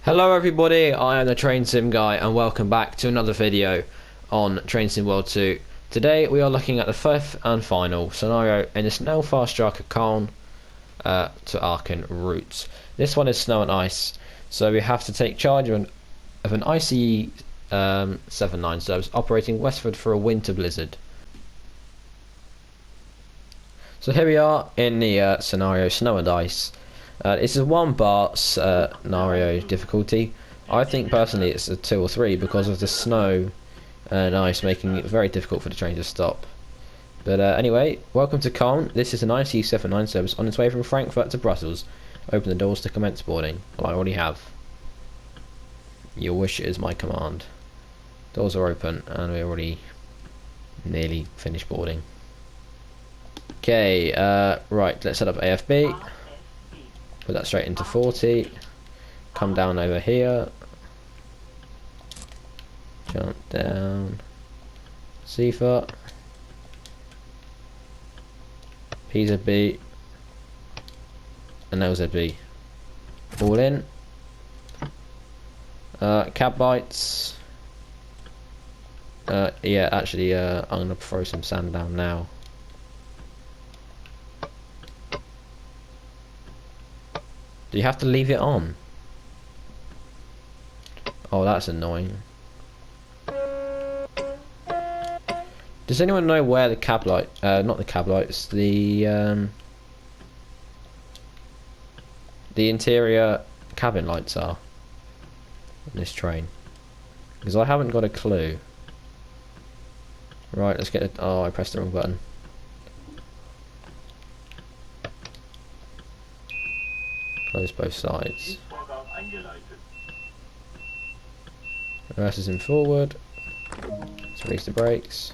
Hello everybody, I am the Train Sim Guy and welcome back to another video on Train Sim World 2. Today we are looking at the fifth and final scenario in the snow fast track of Köln to Aachen route. This one is snow and ice, so we have to take charge of an ICE 79 service operating westward for a winter blizzard. So here we are in the scenario snow and ice. This is 1 bar scenario difficulty. I think personally it's a 2 or 3 because of the snow and ice making it very difficult for the train to stop. But anyway, welcome to Köln. This is an IC79 service on its way from Frankfurt to Brussels. Open the doors to commence boarding. Well, I already have. Your wish is my command. Doors are open and we're already nearly finished boarding. Okay, right, let's set up AFB. Put that straight into 40. Come down over here. Jump down. CFA. PZB. And LZB. All in. Cab bites. Yeah, actually, I'm gonna throw some sand down now. Do you have to leave it on? Oh, that's annoying. Does anyone know where the cab light, not the cab lights, the interior cabin lights are on this train? Because I haven't got a clue. Right, let's get it. Oh, I pressed the wrong button. Close both sides. Reverse is in forward. Let's release the brakes.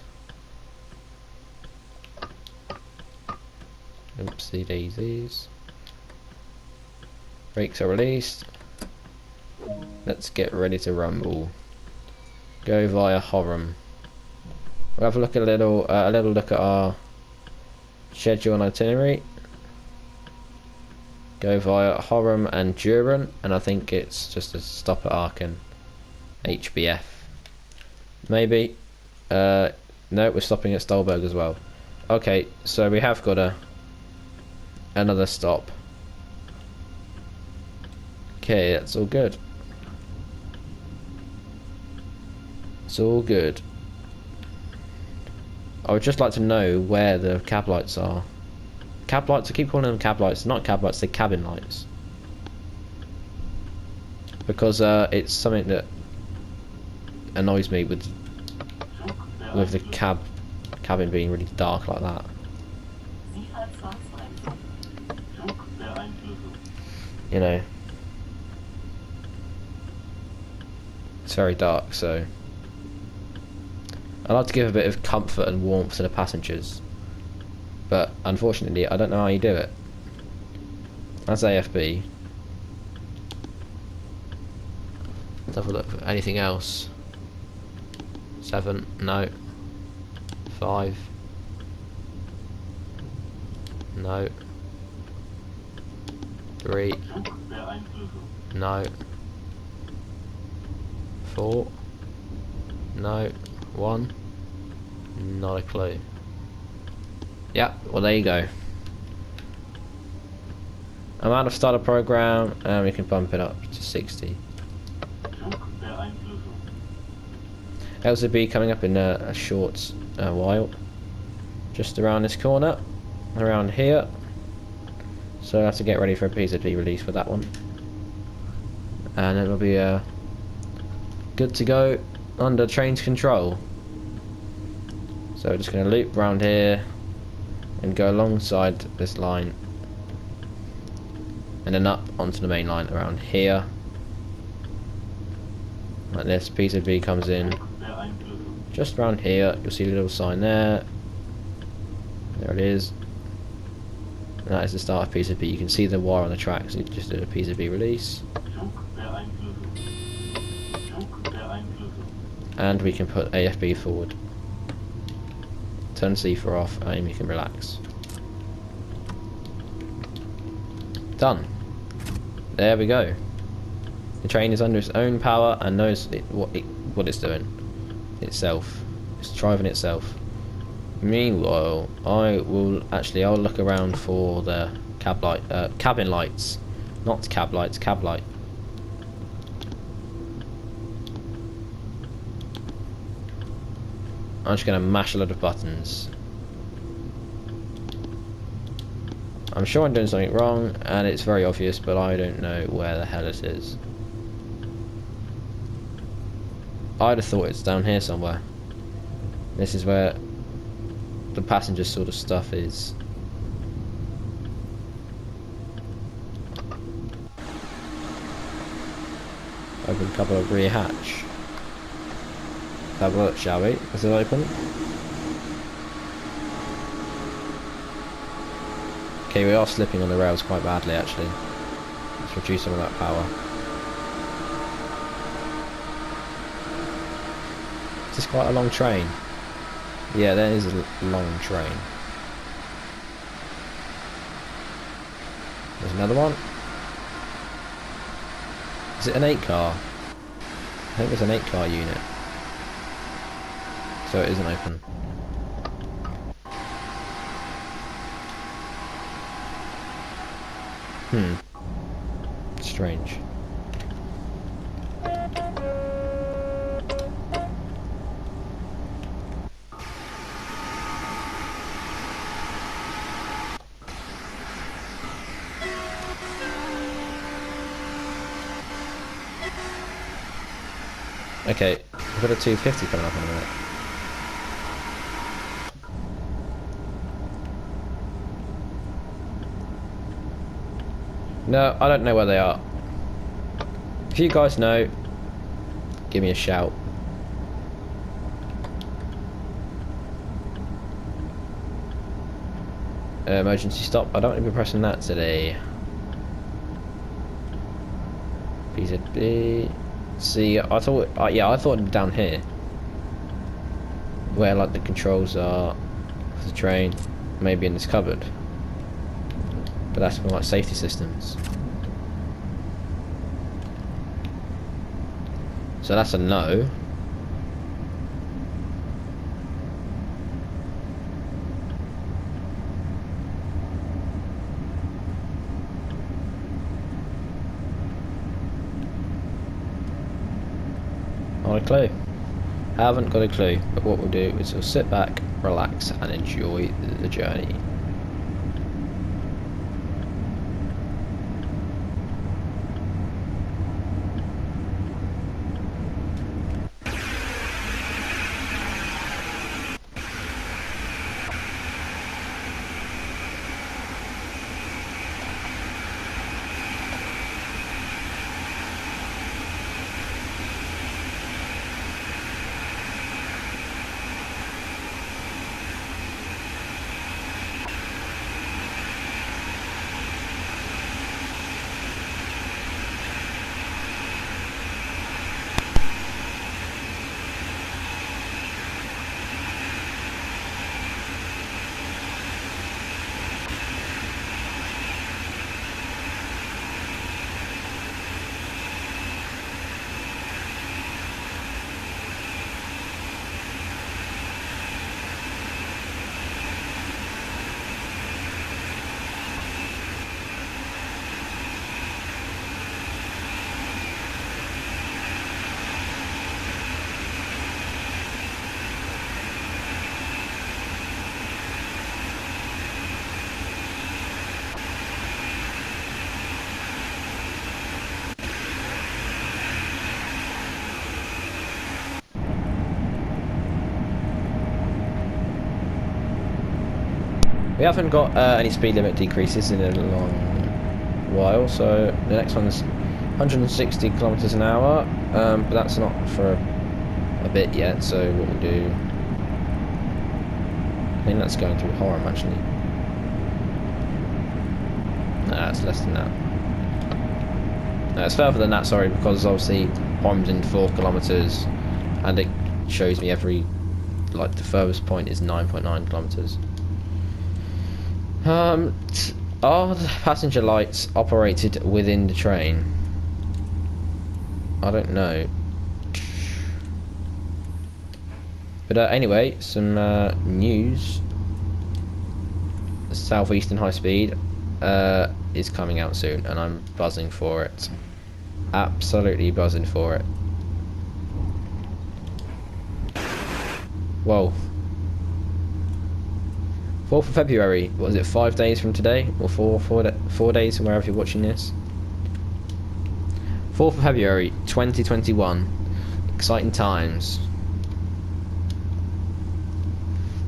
Oopsie daisies. Brakes are released. Let's get ready to rumble. Go via Horum. We'll have a look at a little look at our schedule and itinerary. Go via Horum and Düren, and I think it's just a stop at Aachen. HBF. Maybe. No, we're stopping at Stolberg as well. Okay, so we have got another stop. Okay, that's all good. It's all good. I would just like to know where the cab lights are. Cab lights, I keep calling them cab lights, not cab lights, they're cabin lights. Because it's something that annoys me with the cabin being really dark like that. You know, it's very dark, so I like to give a bit of comfort and warmth to the passengers. But unfortunately, I don't know how you do it. That's AFB. Let's have a look for anything else. 7, no. 5, no. 3, no. 4, no. 1, not a clue. Yeah, well there you go. Amount of starter program, and we can bump it up to 60. LZB coming up in a short while. Just around this corner, around here. So I have to get ready for a PZB release for that one. And it will be good to go under train's control. So we're just going to loop around here and go alongside this line and then up onto the main line around here like this. PZB comes in just around here. You'll see a little sign there. There it is, and that is the start of PZB. You can see the wire on the track, so you just did a PZB release, and we can put AFB forward. Turn CFA off and you can relax. Done. There we go. The train is under its own power and knows what it's doing itself. It's driving itself. Meanwhile, I'll look around for the cabin lights, not cab lights, cab light. I'm just gonna mash a lot of buttons. I'm sure I'm doing something wrong, and it's very obvious, but I don't know where the hell it is. I'd have thought it's down here somewhere. This is where the passenger sort of stuff is. Open a couple of rear hatch. Have a look, shall we? Is it open? Okay, we are slipping on the rails quite badly actually. Let's reduce some of that power. Is this quite a long train? Yeah, there is a long train. There's another one. Is it an 8-car? I think it's an 8-car unit. So it isn't open. Strange. Okay, we've got a 250 coming up in a minute. No, I don't know where they are. If you guys know, give me a shout. Emergency stop. I don't want to be pressing that today. PZB. See, I thought, I thought it'd be down here, where like the controls are for the train, maybe in this cupboard. But that's for like safety systems. So that's a no. Not a clue. Haven't got a clue. But what we'll do is we'll sit back, relax, and enjoy the journey. We haven't got any speed limit decreases in a long while, so the next one's 160 kilometers an hour, but that's not for a bit yet. So what we'll do, I think that's going through Horham actually. Nah, it's less than that. No, it's further than that, sorry, because obviously Horham's in 4 kilometers, and it shows me every, like the furthest point is 9.9 kilometers. Are the passenger lights operated within the train? I don't know. But anyway, some news. Southeastern High Speed is coming out soon, and I'm buzzing for it. Absolutely buzzing for it. Whoa. 4th of February, what was it, 5 days from today? Or 4 days from wherever you're watching this? 4th of February 2021. Exciting times.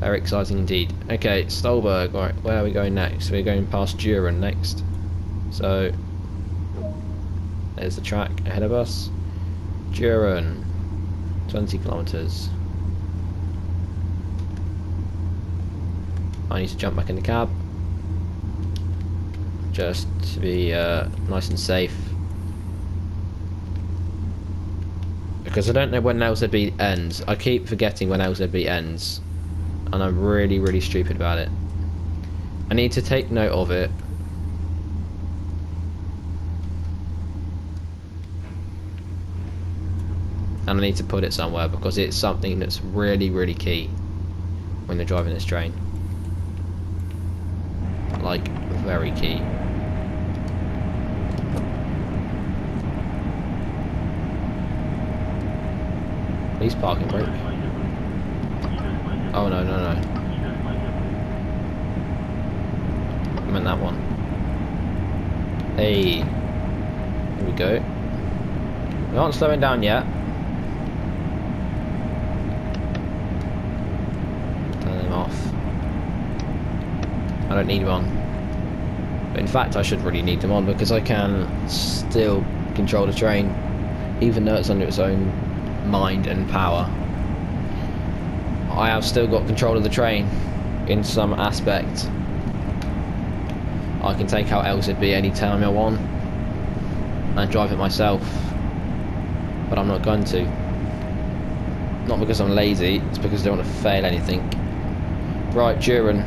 Very exciting indeed. Okay, Stolberg, right, where are we going next? We're going past Düren next. So, there's the track ahead of us. Düren, 20 kilometers. I need to jump back in the cab. Just to be nice and safe. Because I don't know when LZB ends. I keep forgetting when LZB ends. And I'm really, really stupid about it. I need to take note of it. And I need to put it somewhere because it's something that's really, really key when you're driving this train. Like, very key. Please parking brake. Oh no, no, no. I meant that one. Hey. Here we go. We aren't slowing down yet. Turn them off. I don't need one. But in fact I should really need them on because I can still control the train even though it's under its own mind and power. I have still got control of the train in some aspect. I can take out LZB anytime I want and drive it myself, but I'm not going to. Not because I'm lazy, it's because I don't want to fail anything. Right, Düren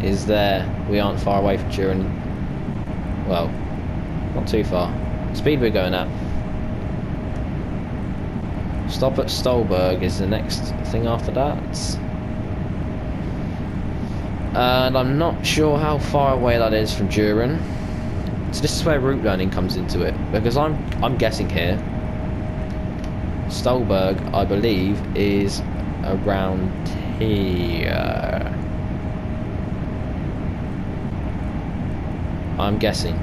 is there. We aren't far away from Düren. Well, not too far. Speed we're going at. Stop at Stolberg is the next thing after that. And I'm not sure how far away that is from Düren. So this is where route learning comes into it. Because I'm guessing here. Stolberg, I believe, is around here. I'm guessing.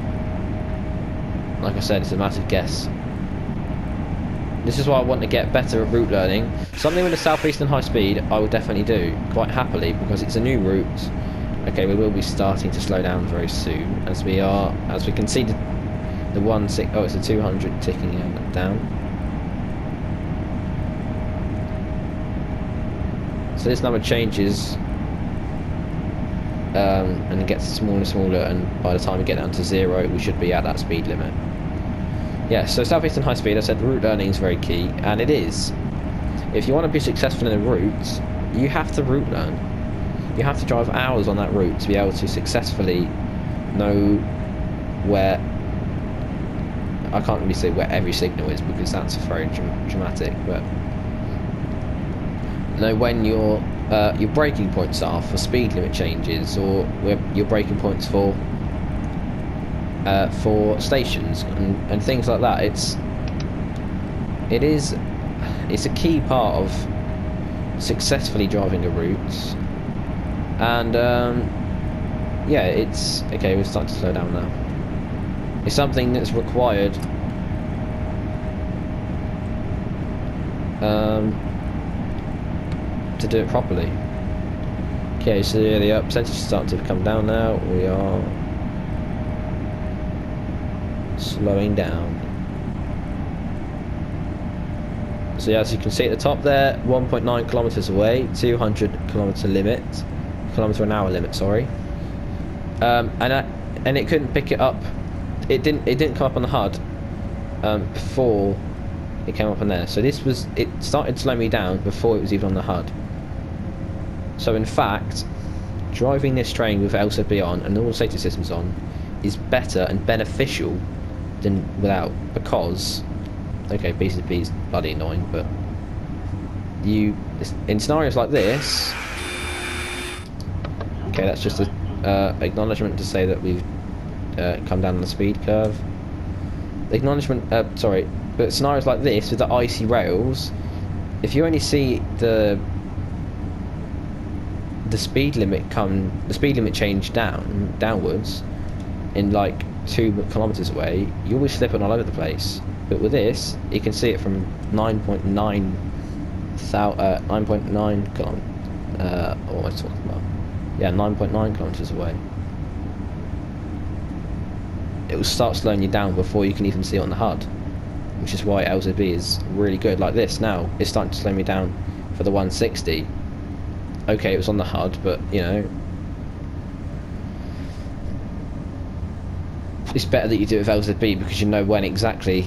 Like I said, it's a massive guess. This is why I want to get better at route learning. Something with the Southeastern High Speed I will definitely do, quite happily, because it's a new route. Okay, we will be starting to slow down very soon, as we can see the it's a 200 ticking down. So this number changes, and it gets smaller and smaller, and by the time we get down to 0, we should be at that speed limit. Yeah, so Southeastern High Speed, I said route learning is very key, and it is. If you want to be successful in a route, you have to route learn. You have to drive hours on that route to be able to successfully know where... I can't really say where every signal is because that's very dramatic, but... know when your braking points are for speed limit changes, or where your braking points for stations and things like that. It's a key part of successfully driving a route, and yeah, it's okay. We're starting to slow down now. It's something that's required to do it properly. Okay, so yeah, the percentage is starting to come down now. We are slowing down. So yeah, as you can see at the top there, 1.9 kilometers away, 200 kilometer limit, kilometer an hour limit, sorry. And it couldn't pick it up. It didn't come up on the HUD before it came up on there. So it started to slow me down before it was even on the HUD. So in fact, driving this train with LZB on and all the safety systems on is better and beneficial than without, because Okay, PCB is bloody annoying, but you in scenarios like this. Okay, that's just a acknowledgement to say that we've come down the speed curve. Acknowledgement, sorry, but scenarios like this with the icy rails, if you only see the speed limit change downwards in like 2 kilometers away, you always slipping all over the place. But with this, you can see it from 9.9 kilometers. What am I talking about? Yeah, 9.9 kilometers away. It will start slowing you down before you can even see it on the HUD, which is why LZB is really good. Like this now, it's starting to slow me down for the 160. Okay, it was on the HUD, but you know, it's better that you do it with LZB because you know when exactly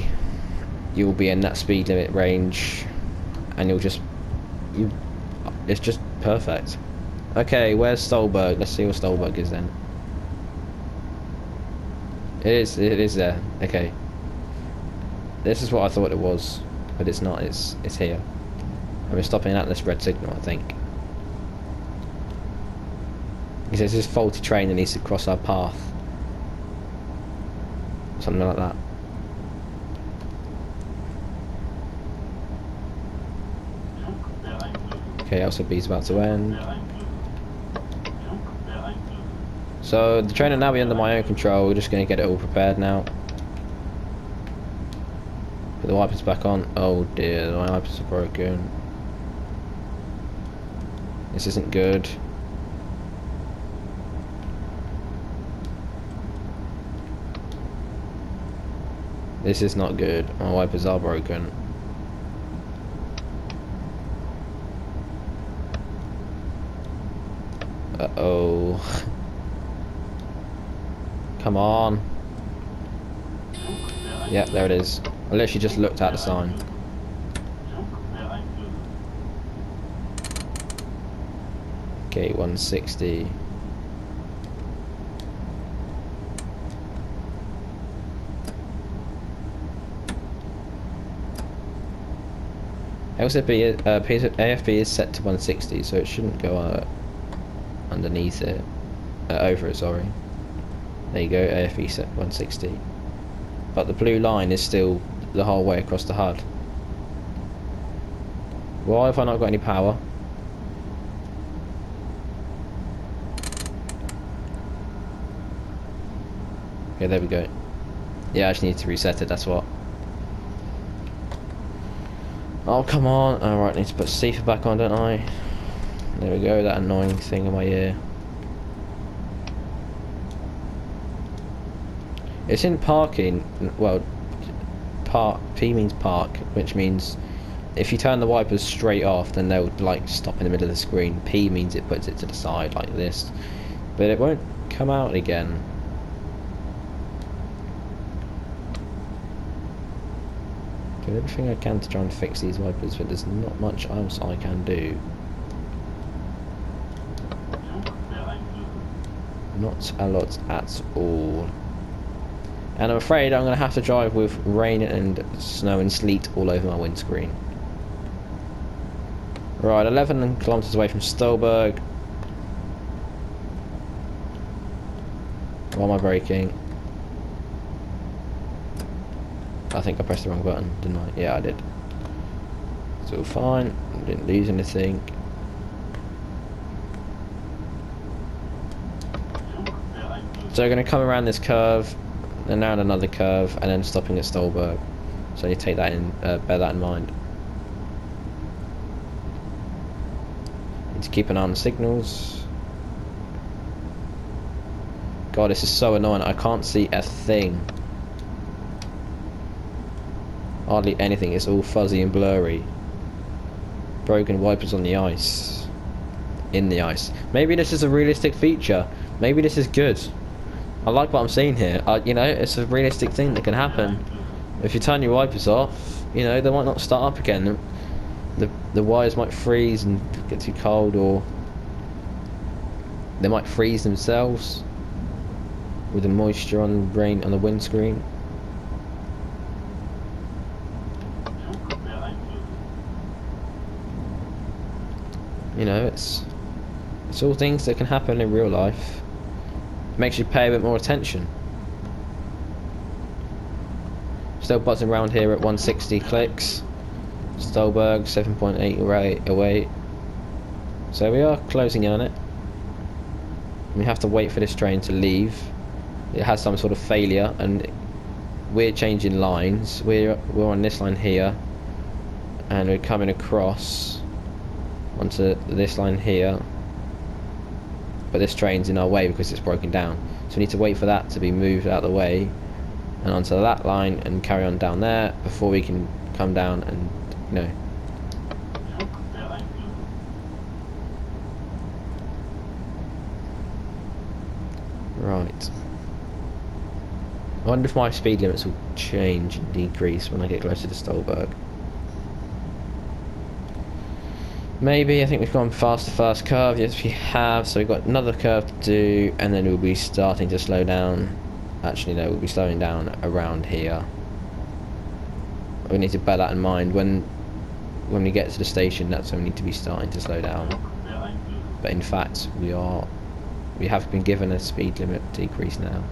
you'll be in that speed limit range, and it's just perfect. Okay, where's Stolberg? Let's see where Stolberg is then. It is there. Okay. This is what I thought it was, but it's not. It's here. And we're stopping at this red signal, I think. He says this faulty train that needs to cross our path. Something like that. Okay, LCB's about to end. So the train will now be under my own control. We're just going to get it all prepared now. Put the wipers back on. Oh dear, my wipers are broken. This isn't good. This is not good. My wipers are broken. Uh-oh. Come on. Yep, there it is. I literally just looked at the sign. Okay, 160. AFB is set to 160, so it shouldn't go underneath it. Over it, sorry. There you go, AFB set 160. But the blue line is still the whole way across the HUD. Why have I not got any power? Okay, there we go. Yeah, I just need to reset it, that's what. Oh, come on. Alright, need to put Seafer back on, don't I? There we go, that annoying thing in my ear. It's in parking, well, P means park, which means if you turn the wipers straight off, then they'll like stop in the middle of the screen. P means it puts it to the side like this, but it won't come out again. Do everything I can to try and fix these wipers, but there's not much else I can do. Not a lot at all. And I'm afraid I'm going to have to drive with rain and snow and sleet all over my windscreen. Right, 11 kilometers away from Stolberg. Why am I braking? I think I pressed the wrong button, didn't I? Yeah, I did. It's all fine. Didn't lose anything. So we're going to come around this curve, and around another curve, and then stopping at Stolberg. So you take that in, bear that in mind. Need to keep an eye on the signals. God, this is so annoying. I can't see a thing. Hardly anything. It's all fuzzy and blurry. Broken wipers on the ice. In the ice. Maybe this is a realistic feature. Maybe this is good. I like what I'm seeing here. You know, it's a realistic thing that can happen. If you turn your wipers off, you know, they might not start up again. The wires might freeze and get too cold, or they might freeze themselves with the moisture on the windscreen. You know, it's all things that can happen in real life. It makes you pay a bit more attention. Still buzzing around here at 160 clicks. Stolberg 7.8 away. So we are closing in on it. We have to wait for this train to leave. It has some sort of failure, and we're changing lines. We're on this line here, and we're coming across onto this line here. But this train's in our way because it's broken down. So we need to wait for that to be moved out of the way and onto that line and carry on down there before we can come down and, you know. Right. I wonder if my speed limits will change and decrease when I get closer to Stolberg. Maybe. I think we've gone past the first curve. Yes, we have. So we've got another curve to do, and then we'll be starting to slow down. Actually, no, we'll be slowing down around here. We need to bear that in mind. When we get to the station, that's when we need to be starting to slow down. But in fact, we have been given a speed limit decrease now.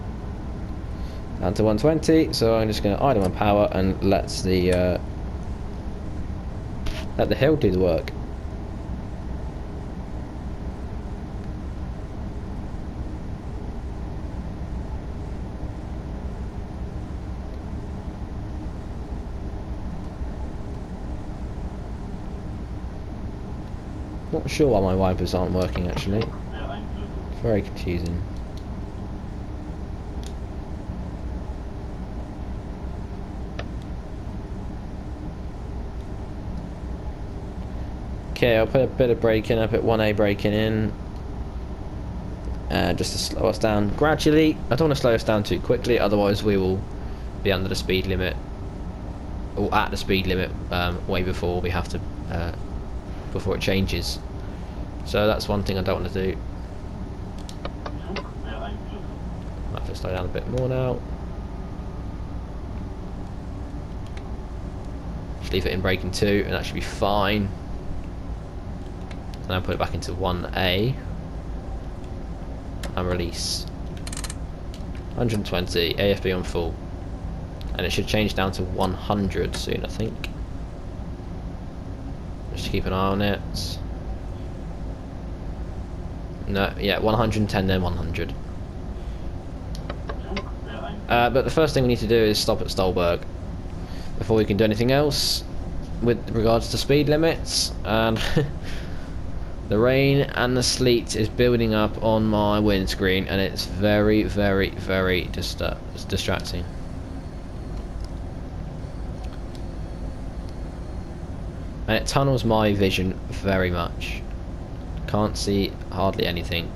Down to 120, so I'm just going to idle my power and let the hill do the work. Not sure why my wipers aren't working actually. It's very confusing. Okay, I'll put a bit of braking. I'll put 1A braking in. Just to slow us down gradually. I don't want to slow us down too quickly, otherwise we will be under the speed limit, or at the speed limit way before we have to, before it changes. So that's one thing I don't want to do. I have to slow down a bit more now. Just leave it in braking 2 and that should be fine. And then put it back into 1A and release. 120, AFB on full. And it should change down to 100 soon, I think. Just keep an eye on it. No, yeah, 110 then 100. But the first thing we need to do is stop at Stolberg before we can do anything else with regards to speed limits. And the rain and the sleet is building up on my windscreen, and it's very, very, very distracting. And it tunnels my vision very much. Can't see hardly anything.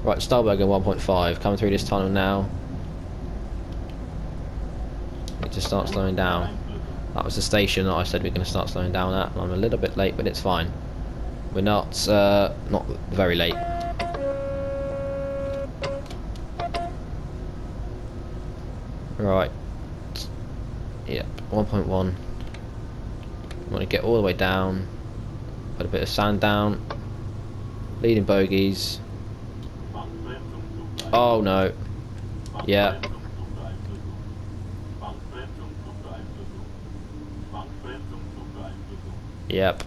Right, Stolberg at 1.5, coming through this tunnel now. Need to start slowing down. That was the station that I said we are going to start slowing down at. I'm a little bit late, but it's fine. We're not very late. Right. Yep, 1.1. Want to get all the way down. Put a bit of sand down. Leading bogies. Oh no. Yeah. Yep.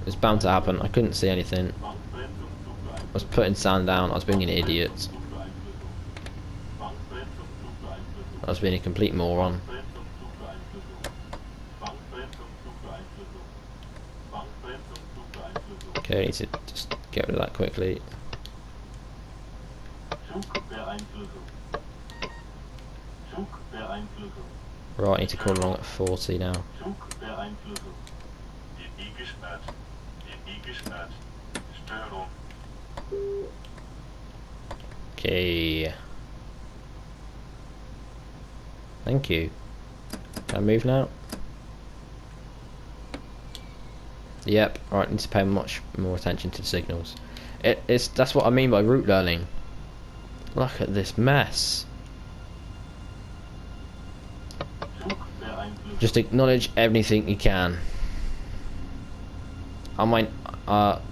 It's bound to happen. I couldn't see anything. I was putting sand down. I was being an idiot. I was being a complete moron. Okay, I need to just get rid of that quickly. Right, I need to call along at 40 now. Okay. Thank you. Can I move now? Yep. Right. Need to pay much more attention to the signals. That's what I mean by route learning. Look at this mess. Just acknowledge everything you can. I might,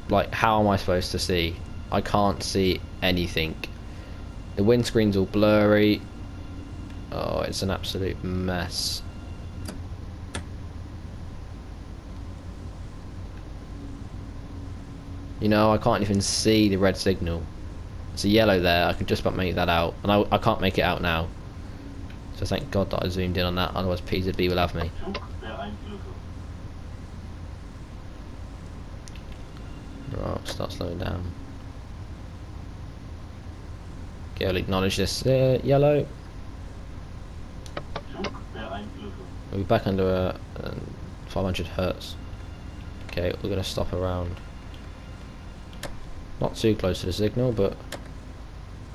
like, how am I supposed to see? I can't see anything. The windscreen's all blurry. Oh, it's an absolute mess. You know, I can't even see the red signal. It's a yellow there. I can just about make that out, and I can't make it out now. So thank God that I zoomed in on that. Otherwise, PZB will have me. Right, I'll start slowing down. Okay, I'll acknowledge this yellow. We'll be back under 500 hertz. Okay, we're gonna stop around. Not too close to the signal, but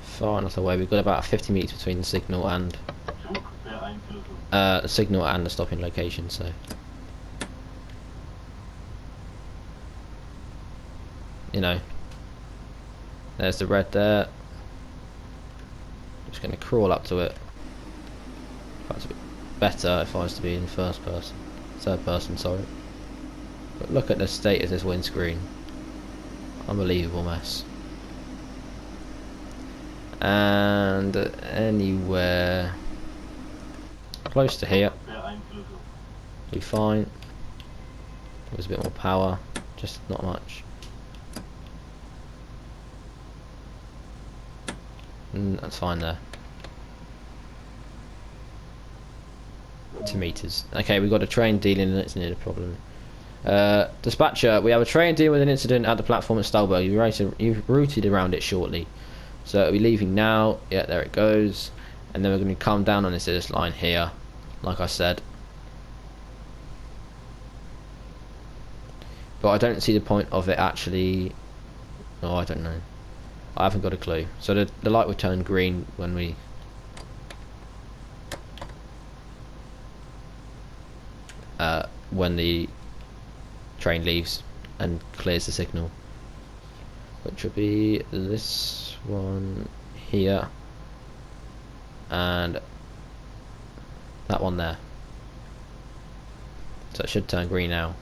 far enough away. We've got about 50 meters between the signal and the stopping location. So, you know, there's the red there. Just gonna crawl up to it. That's a bit better if I was to be in third person, sorry. But look at the state of this windscreen. Unbelievable mess. And anywhere close to here be fine. There's a bit more power, just not much. That's fine there. 2 meters. Okay, we've got a train dealing and it's near the problem. Dispatcher, we have a train dealing with an incident at the platform at Stolberg. You've routed around it shortly. So it'll be leaving now. Yeah, there it goes. And then we're going to come down on this line here, like I said. But I don't see the point of it actually. Oh, I don't know. I haven't got a clue. So the light will turn green when we when the train leaves and clears the signal, which will be this one here and that one there. So it should turn green now.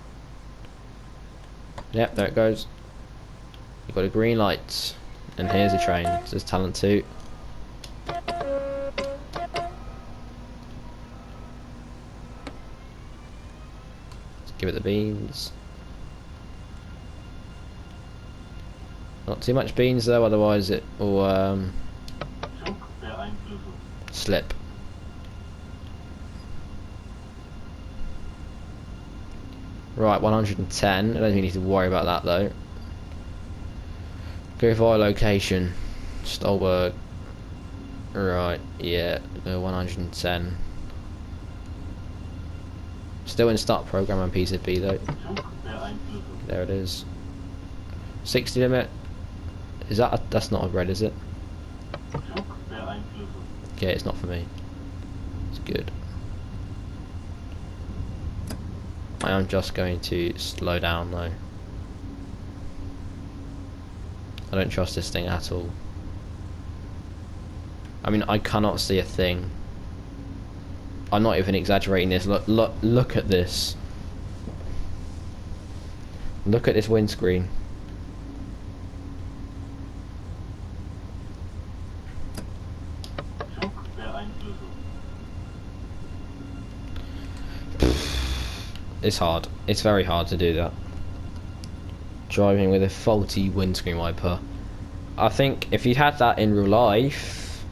Yep, there it goes. You've got a green light, and here's the train. It says Talent 2. Give it the beans. Not too much beans though, otherwise it will slip. Right, 110. I don't think we need to worry about that though. Go via location. Stolberg. Right, yeah, 110. Still in start program on PZB though. There it is. 60 limit. Is that that's not a red, is it? Okay, it's not for me. It's good. I am just going to slow down though. I don't trust this thing at all. I mean, I cannot see a thing. I'm not even exaggerating this. Look at this. Look at this windscreen. It's hard. It's very hard to do that. Driving with a faulty windscreen wiper. I think if you had that in real life,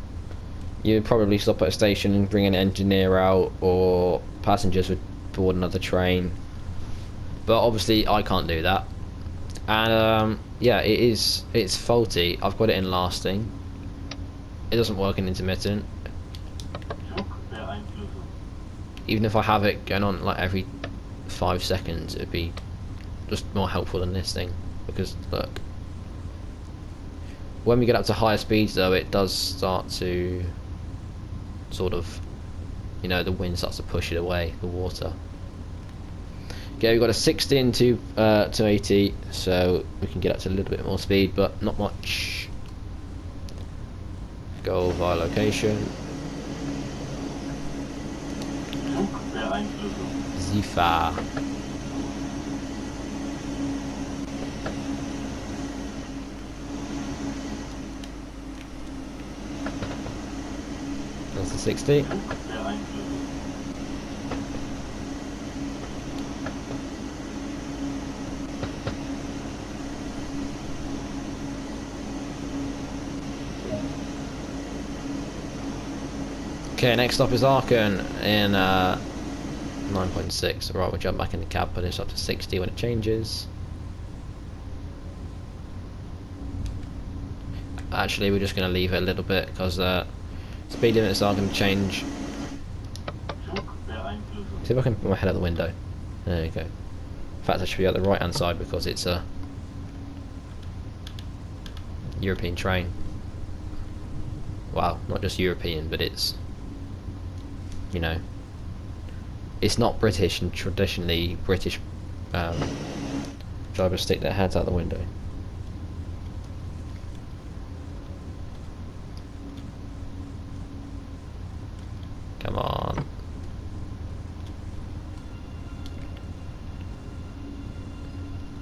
you'd probably stop at a station and bring an engineer out, or passengers would board another train. But obviously I can't do that. And yeah, it's faulty. I've got it in lasting. It doesn't work in intermittent. Even if I have it going on like every 5 seconds, it'd be just more helpful than this thing. Because look, when we get up to higher speeds though, it does start to sort of, you know, the wind starts to push it away, the water. Okay, we've got a 16 to 80, so we can get up to a little bit more speed, but not much. Go via location. Zifa. 60. Okay, next stop is Aachen in 9.6. Right, we'll jump back in the cab, but it's up to 60 when it changes. Actually, we're just going to leave it a little bit because speed limits are going to change. See if I can put my head out the window. There we go. In fact, I should be at the right hand side because it's a European train. Well, not just European, but it's, you know, it's not British, and traditionally British drivers stick their heads out the window. Come on.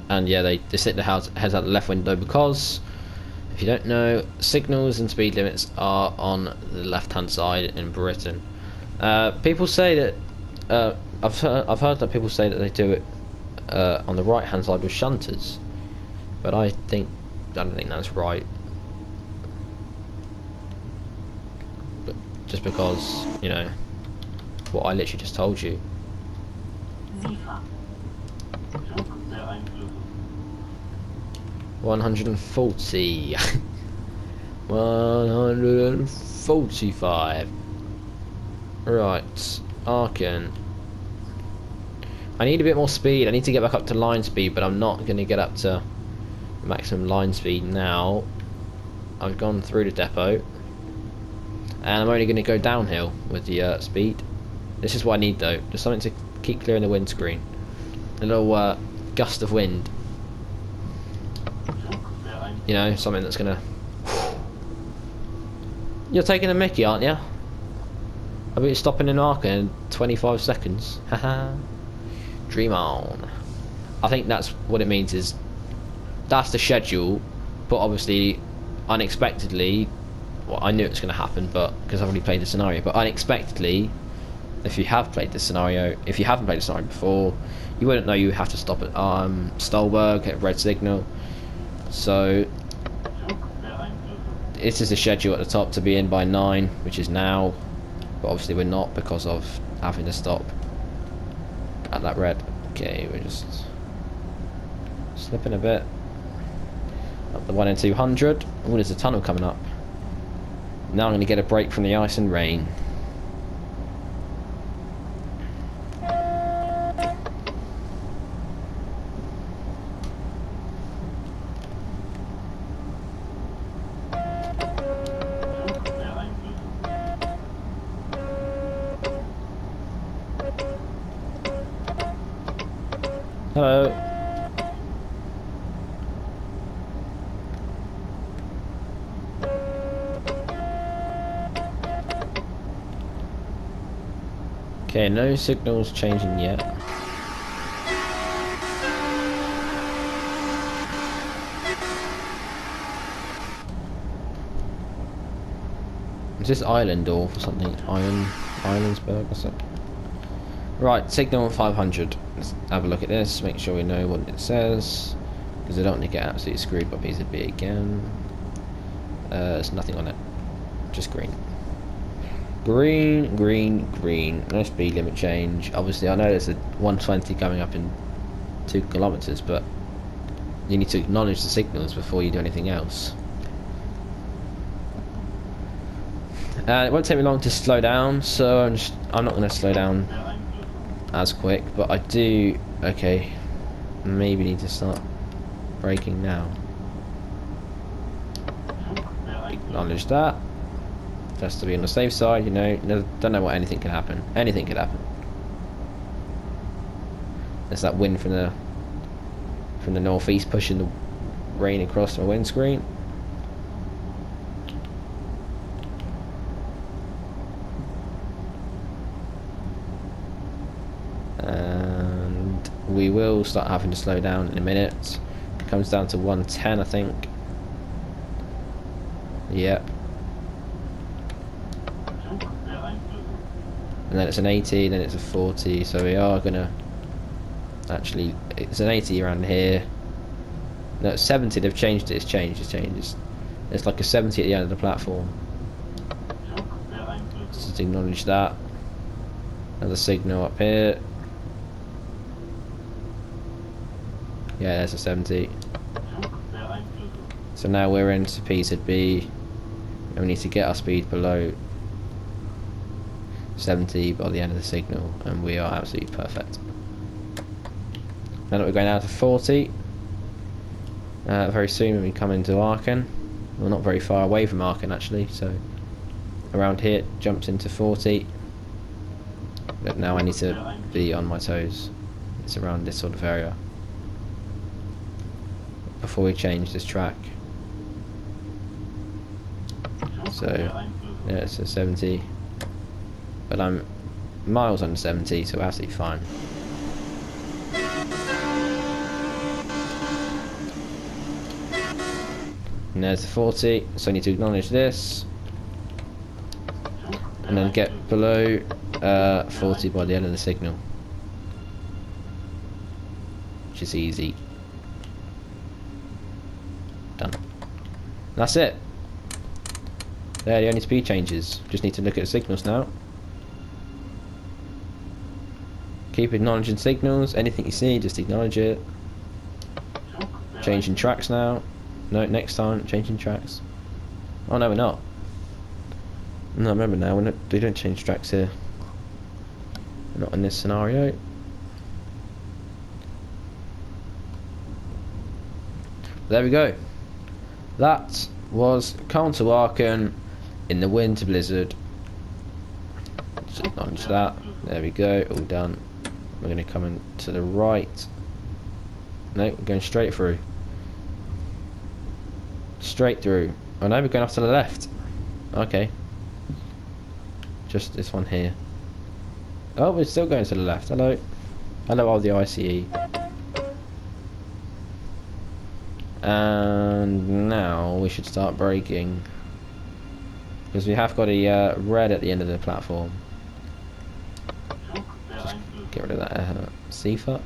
And yeah, they stick their heads out the left window because, if you don't know, signals and speed limits are on the left hand side in Britain. People say that I've heard that people say that they do it on the right hand side with shunters, but I don't think that's right. But just because, you know, what I literally just told you. 140. 145. Right, Aachen. I need a bit more speed. I need to get back up to line speed, but I'm not going to get up to maximum line speed now. I've gone through the depot, and I'm only going to go downhill with the speed. This is what I need though, just something to keep clearing the windscreen. A little gust of wind. You know, something that's going to... You're taking a mickey, aren't you? I'll be stopping in Aachen in 25 seconds. Haha. Dream on. I think that's what it means, is that's the schedule, but obviously unexpectedly, well, I knew it was going to happen, but because I've already played the scenario, but unexpectedly, if you have played this scenario, if you haven't played the scenario before, you wouldn't know you have to stop at Stolberg at red signal. So this is the schedule at the top to be in by 9, which is now, but obviously we're not because of having to stop at that red. Okay, we're just slipping a bit up the 1 in 200. Oh, there's a tunnel coming up. Now I'm going to get a break from the ice and rain. Hello. Okay, no signals changing yet. Is this Island or something? Islandsburg or something? Right, signal 500. Let's have a look at this, make sure we know what it says, because I don't want to get absolutely screwed by PZB again. There's nothing on it, just green. Green, green, green. No speed limit change. Obviously, I know there's a 120 coming up in 2 kilometers, but you need to acknowledge the signals before you do anything else. It won't take me long to slow down, so I'm not going to slow down as quick, but I do, okay, maybe need to start braking now. Acknowledge that, just to be on the safe side, you know, don't know what anything can happen. Anything could happen. There's that wind from the northeast pushing the rain across my windscreen. And we will start having to slow down in a minute. It comes down to 110, I think. Yep. and then it's an 80, then it's a 40. So we are gonna actually, it's an 80 around here. No, it's 70. They've changed it. It's changed. It's like a 70 at the end of the platform. Just acknowledge that. Another signal up here. Yeah, there's a 70. So now we're into PZB, and we need to get our speed below 70 by the end of the signal, and we are absolutely perfect. Now that we're going down to 40, very soon when we come into Aachen, we're not very far away from Aachen actually, so around here it jumps into 40, but now I need to be on my toes. It's around this sort of area before we change this track. So yeah, it's a 70, but I'm miles under 70, so absolutely fine. And there's the 40, so I need to acknowledge this and then get below 40 by the end of the signal, which is easy. Done. That's it. They're the only speed changes. Just need to look at the signals now. Keep acknowledging signals. Anything you see, just acknowledge it. Changing tracks now. No, next time, changing tracks. Oh no, we're not. No, remember now, we don't change tracks here. We're not in this scenario. There we go. That was Köln to Aachen in the winter blizzard. Just acknowledge that. There we go, all done. We're going to come in to the right. No, we're going straight through. Straight through. Oh no, we're going off to the left. Okay. Just this one here. Oh, we're still going to the left. Hello. Hello, all the ICE. And now we should start braking, because we have got a red at the end of the platform. Just get rid of that CFUT.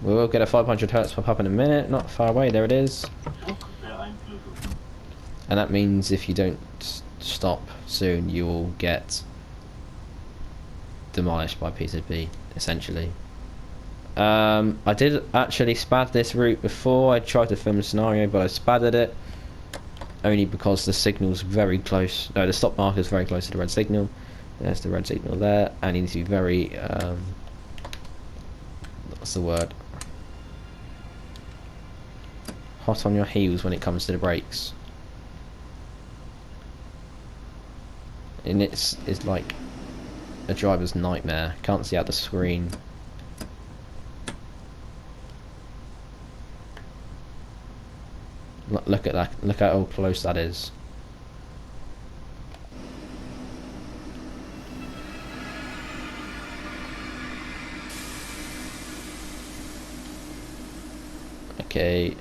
We will get a 500 Hertz pop up in a minute, not far away, there it is. And that means if you don't stop soon, you will get demolished by PZB, essentially. I did actually spad this route before. I tried to film a scenario, but I spadded it only because the signal's very close. No, the stop marker is very close to the red signal. There's the red signal there, and you need to be very what's the word? Hot on your heels when it comes to the brakes. And it's like a driver's nightmare. Can't see out the screen. Look at that, look how close that is. Okay.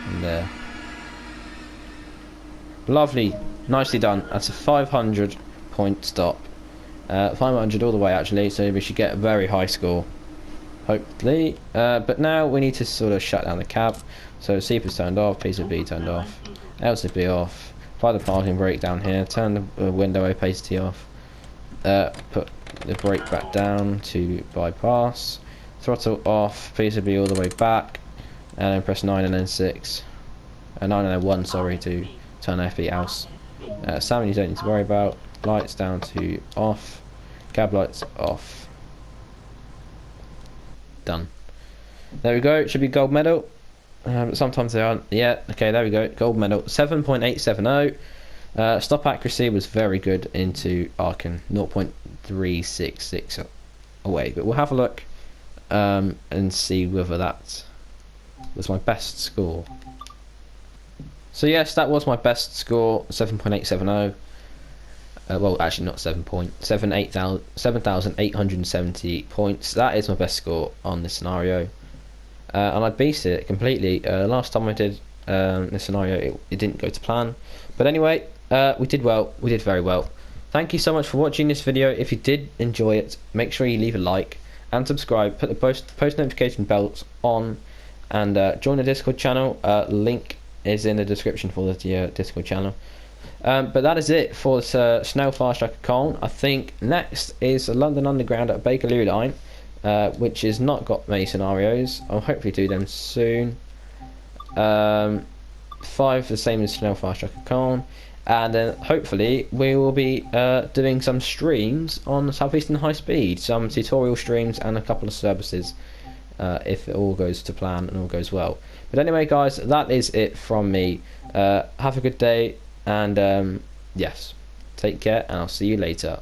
And there. Lovely, nicely done. That's a 500 point stop. 500 all the way actually, so we should get a very high score. Hopefully, but now we need to sort of shut down the cab. So CFUT's turned off, PZB turned off, LCB off, apply the parking brake down here, turn the window opacity off, put the brake back down to bypass, throttle off, PZB all the way back, and then press 9 and then 6, 9 and then 1, sorry, to turn FB out. Sound you don't need to worry about, lights down to off, cab lights off. Done. There we go. It should be gold medal. Sometimes they aren't. Yeah. Okay. There we go. Gold medal. 7.870. Stop accuracy was very good into Aachen. 0.366 away. But we'll have a look and see whether that was my best score. So yes, that was my best score. 7.870. Well, actually not 7,870 points. That is my best score on this scenario, and I beat it completely. Last time I did this scenario, it didn't go to plan. But anyway, we did well. We did very well. Thank you so much for watching this video. If you did enjoy it, make sure you leave a like and subscribe. Put the post notification bells on, and join the Discord channel. Link is in the description for the Discord channel. But that is it for this Snow Fast Tracker Köln. I think next is the London Underground at Bakerloo Line, which has not got many scenarios. I'll hopefully do them soon. 5 the same as Snow Fast Tracker Köln, and then hopefully we will be doing some streams on Southeastern High Speed, some tutorial streams and a couple of services, if it all goes to plan and all goes well. But anyway guys, that is it from me. Have a good day, and yes, take care, and I'll see you later.